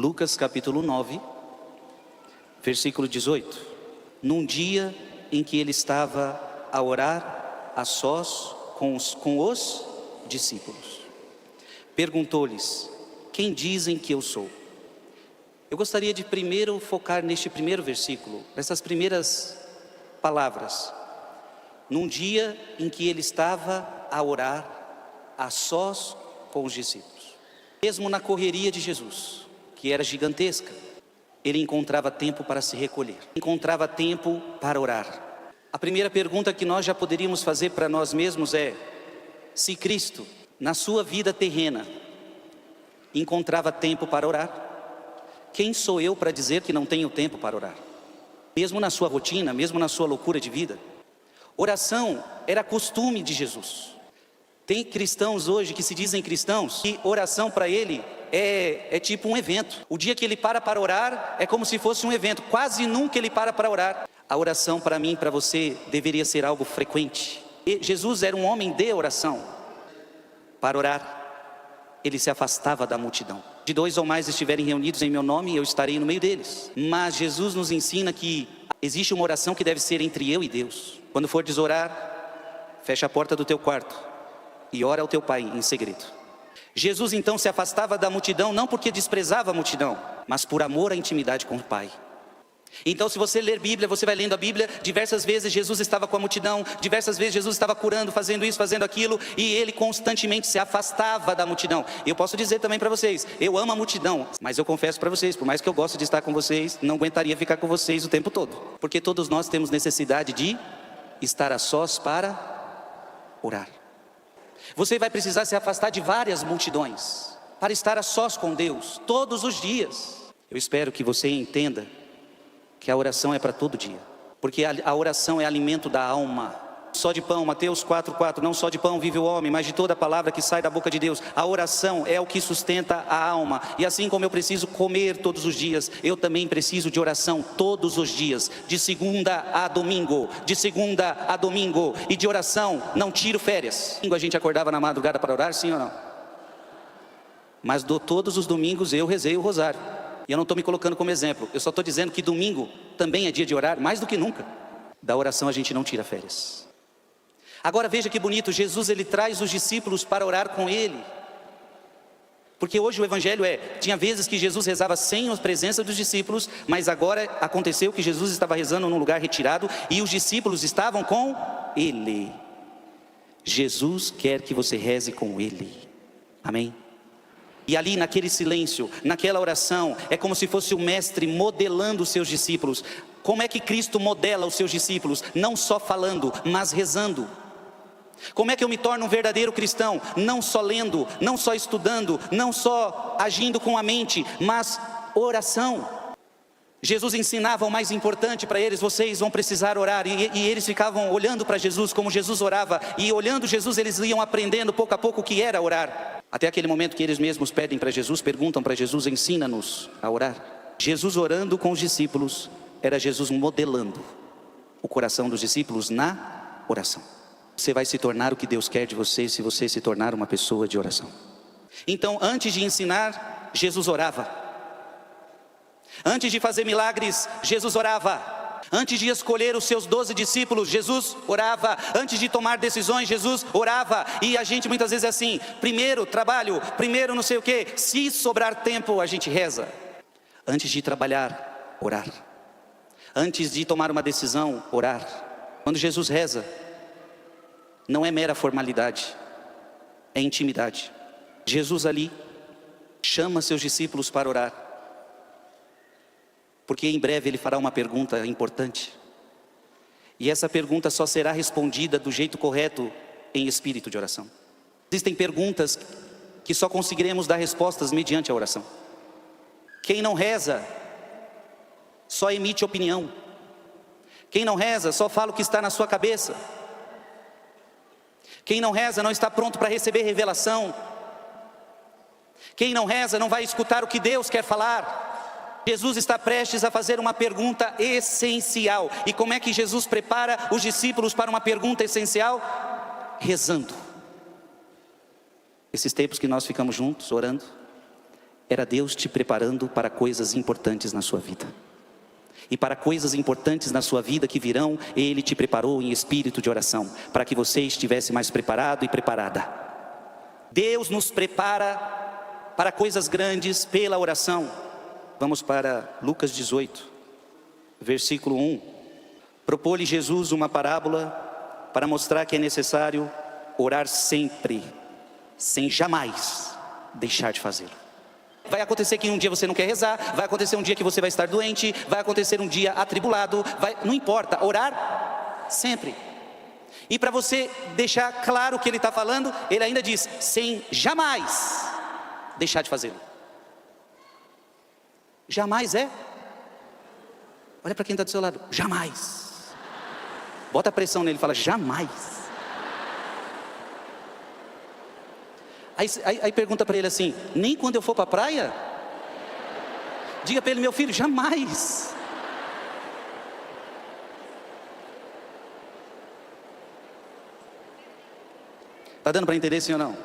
Lucas capítulo 9, versículo 18. Num dia em que ele estava a orar a sós com os discípulos, perguntou-lhes: quem dizem que eu sou? Eu gostaria de primeiro focar neste primeiro versículo, nessas primeiras palavras. Num dia em que ele estava a orar a sós com os discípulos. Mesmo na correria de Jesus, que era gigantesca, ele encontrava tempo para se recolher, encontrava tempo para orar. A primeira pergunta que nós já poderíamos fazer para nós mesmos é: se Cristo, na sua vida terrena, encontrava tempo para orar, quem sou eu para dizer que não tenho tempo para orar? Mesmo na sua rotina, mesmo na sua loucura de vida. Oração era costume de Jesus. Tem cristãos hoje que se dizem cristãos e oração para ele é tipo um evento. O dia que ele para orar é como se fosse um evento. Quase nunca ele para orar. A oração para mim e para você deveria ser algo frequente. E Jesus era um homem de oração. Para orar, ele se afastava da multidão. De 2 ou mais estiverem reunidos em meu nome, eu estarei no meio deles. Mas Jesus nos ensina que existe uma oração que deve ser entre eu e Deus. Quando fores orar, fecha a porta do teu quarto e ora ao teu Pai em segredo. Jesus então se afastava da multidão, não porque desprezava a multidão, mas por amor à intimidade com o Pai. Então, se você ler Bíblia, você vai lendo a Bíblia, diversas vezes Jesus estava com a multidão, diversas vezes Jesus estava curando, fazendo isso, fazendo aquilo, e ele constantemente se afastava da multidão. Eu posso dizer também para vocês, eu amo a multidão, mas eu confesso para vocês, por mais que eu goste de estar com vocês, não aguentaria ficar com vocês o tempo todo, porque todos nós temos necessidade de estar a sós para orar. Você vai precisar se afastar de várias multidões para estar a sós com Deus todos os dias. Eu espero que você entenda que a oração é para todo dia, porque a oração é alimento da alma. Só de pão, Mateus 4,4, não só de pão vive o homem, mas de toda a palavra que sai da boca de Deus. A oração é o que sustenta a alma. E assim como eu preciso comer todos os dias, eu também preciso de oração todos os dias, de segunda a domingo, de segunda a domingo. E de oração não tiro férias. A gente acordava na madrugada para orar, sim ou não? Mas todos os domingos eu rezei o rosário. E eu não estou me colocando como exemplo, eu só estou dizendo que domingo também é dia de orar, mais do que nunca. Da oração a gente não tira férias. Agora veja que bonito, Jesus ele traz os discípulos para orar com ele. Porque hoje o evangelho tinha vezes que Jesus rezava sem a presença dos discípulos, mas agora aconteceu que Jesus estava rezando num lugar retirado e os discípulos estavam com ele. Jesus quer que você reze com ele. Amém? E ali naquele silêncio, naquela oração, é como se fosse o mestre modelando os seus discípulos. Como é que Cristo modela os seus discípulos? Não só falando, mas rezando. Como é que eu me torno um verdadeiro cristão? Não só lendo, não só estudando, não só agindo com a mente, mas oração. Jesus ensinava o mais importante para eles: vocês vão precisar orar. E eles ficavam olhando para Jesus, como Jesus orava. E olhando Jesus, eles iam aprendendo pouco a pouco o que era orar. Até aquele momento que eles mesmos pedem para Jesus, perguntam para Jesus: ensina-nos a orar. Jesus orando com os discípulos, era Jesus modelando o coração dos discípulos na oração. Você vai se tornar o que Deus quer de você se você se tornar uma pessoa de oração. Então, antes de ensinar, Jesus orava. Antes de fazer milagres, Jesus orava. Antes de escolher os seus 12 discípulos, Jesus orava. Antes de tomar decisões, Jesus orava. E a gente muitas vezes é assim: primeiro trabalho, primeiro não sei o que, se sobrar tempo a gente reza. Antes de trabalhar, orar. Antes de tomar uma decisão, orar. Quando Jesus reza, não é mera formalidade, é intimidade. Jesus ali chama seus discípulos para orar, porque em breve ele fará uma pergunta importante. E essa pergunta só será respondida do jeito correto em espírito de oração. Existem perguntas que só conseguiremos dar respostas mediante a oração. Quem não reza só emite opinião. Quem não reza só fala o que está na sua cabeça. Quem não reza não está pronto para receber revelação. Quem não reza não vai escutar o que Deus quer falar. Jesus está prestes a fazer uma pergunta essencial. E como é que Jesus prepara os discípulos para uma pergunta essencial? Rezando. Esses tempos que nós ficamos juntos, orando, era Deus te preparando para coisas importantes na sua vida. E para coisas importantes na sua vida que virão, Ele te preparou em espírito de oração, para que você estivesse mais preparado e preparada. Deus nos prepara para coisas grandes pela oração. Vamos para Lucas 18, versículo 1. Propôs-lhe Jesus uma parábola para mostrar que é necessário orar sempre, sem jamais deixar de fazê-lo. Vai acontecer que um dia você não quer rezar, vai acontecer um dia que você vai estar doente, vai acontecer um dia atribulado, não importa, orar sempre. E para você deixar claro o que ele está falando, ele ainda diz, sem jamais deixar de fazê-lo. Jamais é? Olha para quem está do seu lado, jamais. Bota a pressão nele, fala, jamais. Aí pergunta para ele assim, nem quando eu for para a praia? Diga para ele, meu filho, jamais. Está dando para entender sim ou não?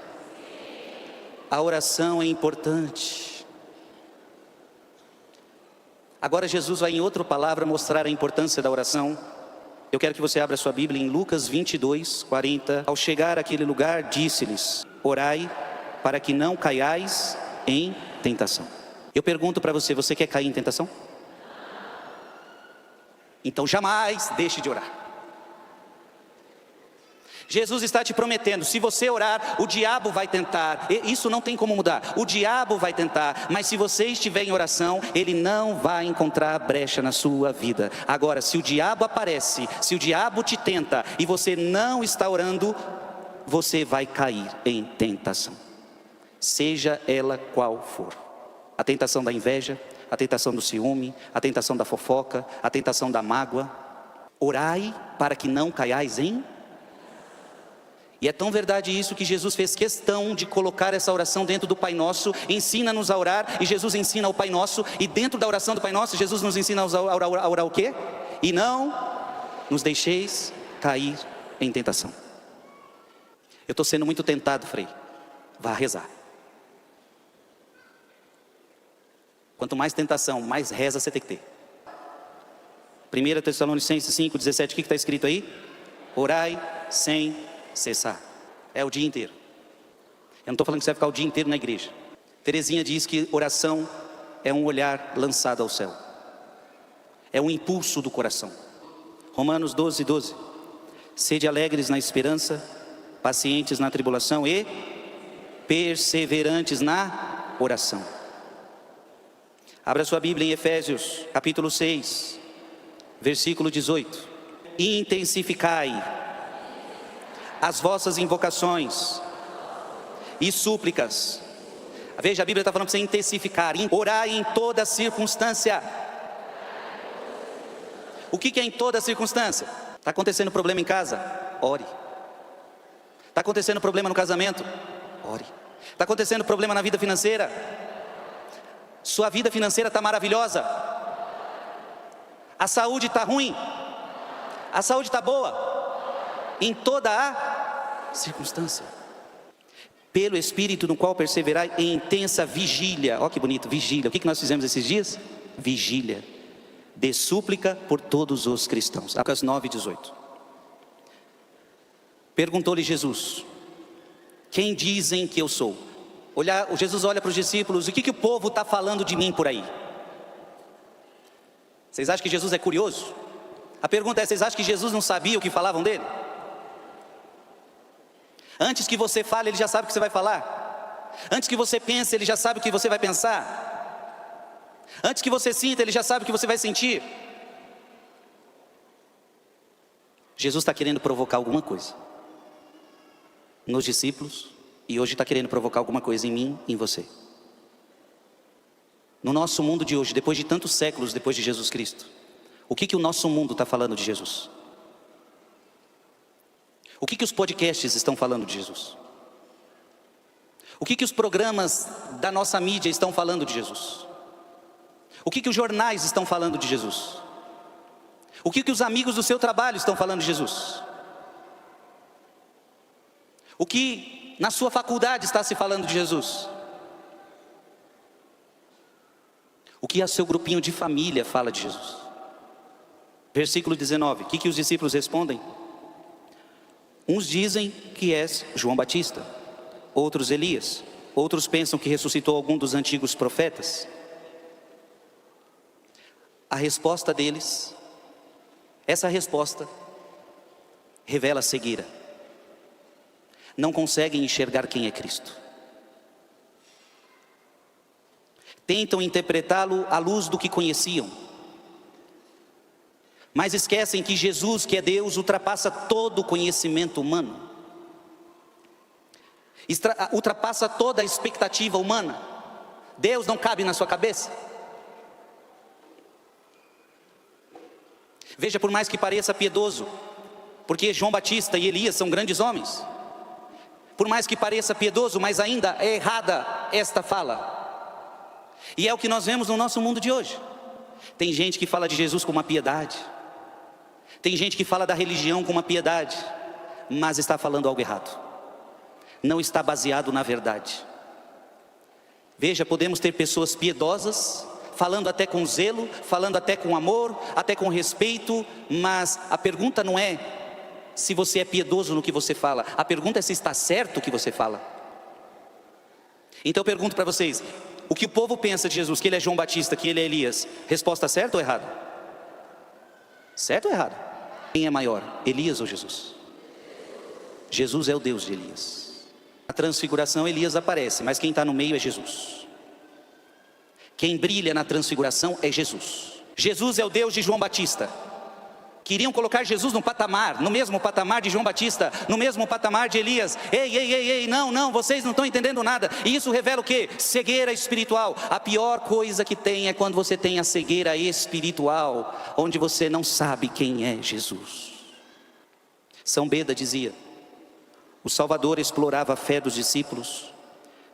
A oração é importante. Agora Jesus vai em outra palavra mostrar a importância da oração. Eu quero que você abra sua Bíblia em Lucas 22, 40. Ao chegar àquele lugar, disse-lhes, orai para que não caiais em tentação. Eu pergunto para você, você quer cair em tentação? Então jamais deixe de orar. Jesus está te prometendo, se você orar, o diabo vai tentar, isso não tem como mudar, o diabo vai tentar, mas se você estiver em oração, ele não vai encontrar brecha na sua vida. Agora, se o diabo aparece, se o diabo te tenta e você não está orando, você vai cair em tentação, seja ela qual for. A tentação da inveja, a tentação do ciúme, a tentação da fofoca, a tentação da mágoa. Orai para que não caiais em. E é tão verdade isso que Jesus fez questão de colocar essa oração dentro do Pai Nosso. Ensina-nos a orar, e Jesus ensina o Pai Nosso. E dentro da oração do Pai Nosso, Jesus nos ensina a orar o quê? E não nos deixeis cair em tentação. Eu estou sendo muito tentado, Frei. Vá rezar. Quanto mais tentação, mais reza você tem que ter. 1 Tessalonicenses 5, 17, o que está escrito aí? Orai sem cessar. É o dia inteiro. Eu não estou falando que você vai ficar o dia inteiro na igreja. Teresinha diz que oração é um olhar lançado ao céu. É um impulso do coração. Romanos 12, 12. Sede alegres na esperança, pacientes na tribulação e perseverantes na oração. Abra sua Bíblia em Efésios, capítulo 6, versículo 18. Intensificai as vossas invocações e súplicas. Veja, a Bíblia está falando para você intensificar, orar em toda circunstância. O que é em toda circunstância? Está acontecendo problema em casa? Ore. Está acontecendo problema no casamento? Ore. Está acontecendo problema na vida financeira? Sua vida financeira está maravilhosa? A saúde está ruim? A saúde está boa? Em toda a circunstância. Pelo Espírito no qual perseverai em intensa vigília. Olha que bonito, vigília. O que nós fizemos esses dias? Vigília. De súplica por todos os cristãos. Lucas 9, 18. Perguntou-lhe Jesus, quem dizem que eu sou? Jesus olha para os discípulos, o que o povo está falando de mim por aí? Vocês acham que Jesus é curioso? A pergunta é, vocês acham que Jesus não sabia o que falavam dele? Antes que você fale, ele já sabe o que você vai falar. Antes que você pense, ele já sabe o que você vai pensar. Antes que você sinta, ele já sabe o que você vai sentir. Jesus está querendo provocar alguma coisa nos discípulos, e hoje está querendo provocar alguma coisa em mim e em você. No nosso mundo de hoje, depois de tantos séculos depois de Jesus Cristo, o que o nosso mundo está falando de Jesus? O que os podcasts estão falando de Jesus? O que os programas da nossa mídia estão falando de Jesus? O que os jornais estão falando de Jesus? O que os amigos do seu trabalho estão falando de Jesus? O que na sua faculdade está se falando de Jesus? O que a seu grupinho de família fala de Jesus? Versículo 19, o que os discípulos respondem? Uns dizem que és João Batista, outros Elias, outros pensam que ressuscitou algum dos antigos profetas. A resposta deles, essa resposta revela cegueira. Não conseguem enxergar quem é Cristo. Tentam interpretá-lo à luz do que conheciam, mas esquecem que Jesus, que é Deus, ultrapassa todo o conhecimento humano, ultrapassa toda a expectativa humana. Deus não cabe na sua cabeça. Veja, por mais que pareça piedoso, porque João Batista e Elias são grandes homens, por mais que pareça piedoso, mas ainda é errada esta fala. E é o que nós vemos no nosso mundo de hoje. Tem gente que fala de Jesus com uma piedade, tem gente que fala da religião com uma piedade, mas está falando algo errado, não está baseado na verdade. Veja, podemos ter pessoas piedosas, falando até com zelo, falando até com amor, até com respeito, mas a pergunta não é se você é piedoso no que você fala, a pergunta é se está certo o que você fala. Então eu pergunto para vocês, o que o povo pensa de Jesus, que ele é João Batista, que ele é Elias, resposta certa ou errada? Certo ou errado? Quem é maior, Elias ou Jesus? Jesus é o Deus de Elias. Na transfiguração Elias aparece, mas quem está no meio é Jesus. Quem brilha na transfiguração é Jesus. Jesus é o Deus de João Batista. Queriam colocar Jesus no patamar, no mesmo patamar de João Batista, no mesmo patamar de Elias. Ei, não, vocês não estão entendendo nada. E isso revela o quê? Cegueira espiritual. A pior coisa que tem é quando você tem a cegueira espiritual, onde você não sabe quem é Jesus. São Beda dizia: o Salvador explorava a fé dos discípulos,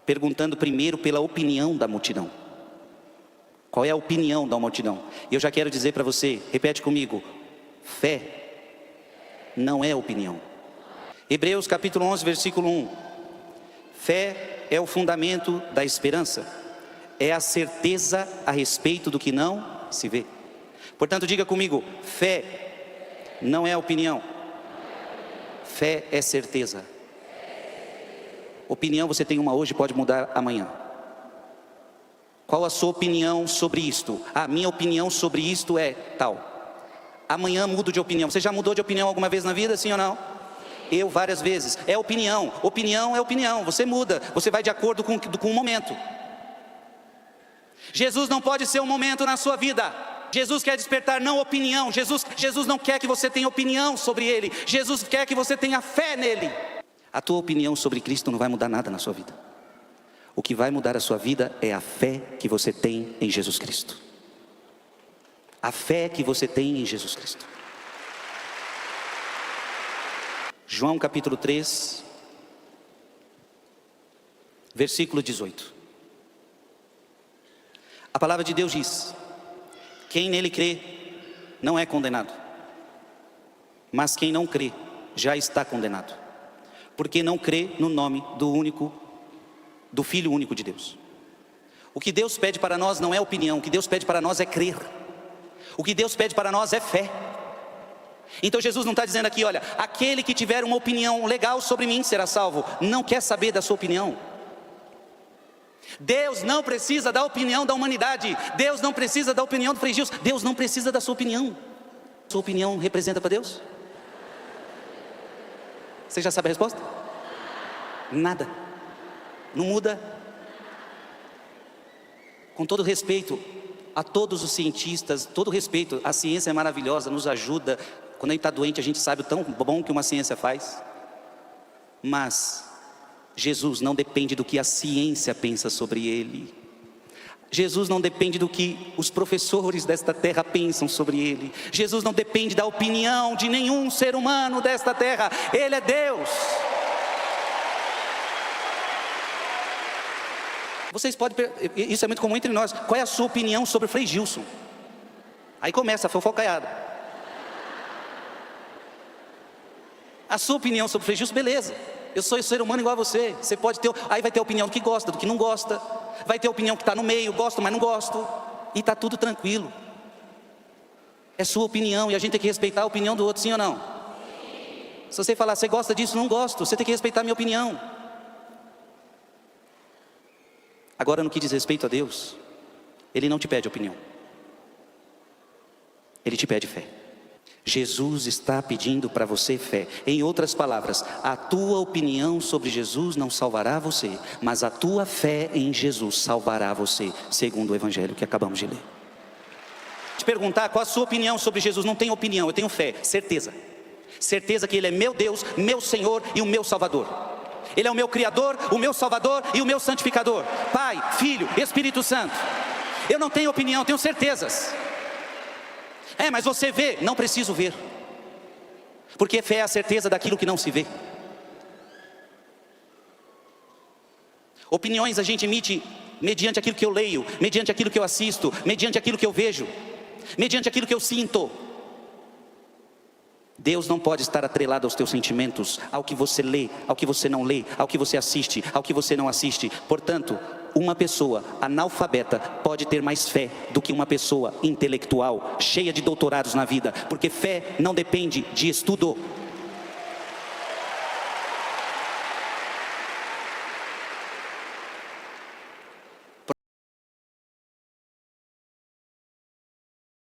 perguntando primeiro pela opinião da multidão. Qual é a opinião da multidão? E eu já quero dizer para você, repete comigo: fé não é opinião. Hebreus capítulo 11, versículo 1. Fé é o fundamento da esperança, é a certeza a respeito do que não se vê. Portanto, diga comigo: fé não é opinião, fé é certeza. Opinião você tem uma hoje, pode mudar amanhã. Qual a sua opinião sobre isto? A minha opinião sobre isto é tal. Amanhã mudo de opinião. Você já mudou de opinião alguma vez na vida, sim ou não? Eu várias vezes. É opinião. Opinião é opinião. Você muda. Você vai de acordo com o momento. Jesus não pode ser um momento na sua vida. Jesus quer despertar não opinião. Jesus não quer que você tenha opinião sobre Ele. Jesus quer que você tenha fé nele. A tua opinião sobre Cristo não vai mudar nada na sua vida. O que vai mudar a sua vida é a fé que você tem em Jesus Cristo. A fé que você tem em Jesus Cristo. João capítulo 3, versículo 18. A palavra de Deus diz: quem nele crê não é condenado, mas quem não crê já está condenado, porque não crê no nome do Filho único de Deus. O que Deus pede para nós não é opinião, o que Deus pede para nós é crer. O que Deus pede para nós é fé. Então Jesus não está dizendo aqui, olha, aquele que tiver uma opinião legal sobre mim será salvo. Não quer saber da sua opinião. Deus não precisa da opinião da humanidade. Deus não precisa da opinião do Frei Gilson. Deus não precisa da sua opinião. Sua opinião representa para Deus? Você já sabe a resposta? Nada. Não muda. Com todo respeito a todos os cientistas, todo respeito, a ciência é maravilhosa, nos ajuda. Quando a gente está doente, a gente sabe o tão bom que uma ciência faz. Mas Jesus não depende do que a ciência pensa sobre Ele. Jesus não depende do que os professores desta terra pensam sobre Ele. Jesus não depende da opinião de nenhum ser humano desta terra. Ele é Deus. Vocês podem, isso é muito comum entre nós. Qual é a sua opinião sobre o Frei Gilson? Aí começa a fofocaiada. A sua opinião sobre o Frei Gilson, beleza. Eu sou ser humano igual a você. Você pode ter, aí vai ter opinião do que gosta, do que não gosta. Vai ter opinião que está no meio, gosto, mas não gosto. e está tudo tranquilo. É sua opinião e a gente tem que respeitar a opinião do outro, sim ou não? Se você falar, você gosta disso, não gosto, você tem que respeitar a minha opinião. Agora, no que diz respeito a Deus, Ele não te pede opinião, Ele te pede fé. Jesus está pedindo para você fé. Em outras palavras, a tua opinião sobre Jesus não salvará você, mas a tua fé em Jesus salvará você, segundo o Evangelho que acabamos de ler. Te perguntar qual a sua opinião sobre Jesus, não tenho opinião, eu tenho fé, certeza. Certeza que Ele é meu Deus, meu Senhor e o meu Salvador. Ele é o meu Criador, o meu Salvador e o meu Santificador. Pai, Filho, Espírito Santo. Eu não tenho opinião, tenho certezas. Mas você vê, não preciso ver. Porque fé é a certeza daquilo que não se vê. Opiniões a gente emite mediante aquilo que eu leio, mediante aquilo que eu assisto, mediante aquilo que eu vejo, mediante aquilo que eu sinto. Deus não pode estar atrelado aos teus sentimentos, ao que você lê, ao que você não lê, ao que você assiste, ao que você não assiste. Portanto, uma pessoa analfabeta pode ter mais fé do que uma pessoa intelectual, cheia de doutorados na vida, porque fé não depende de estudo.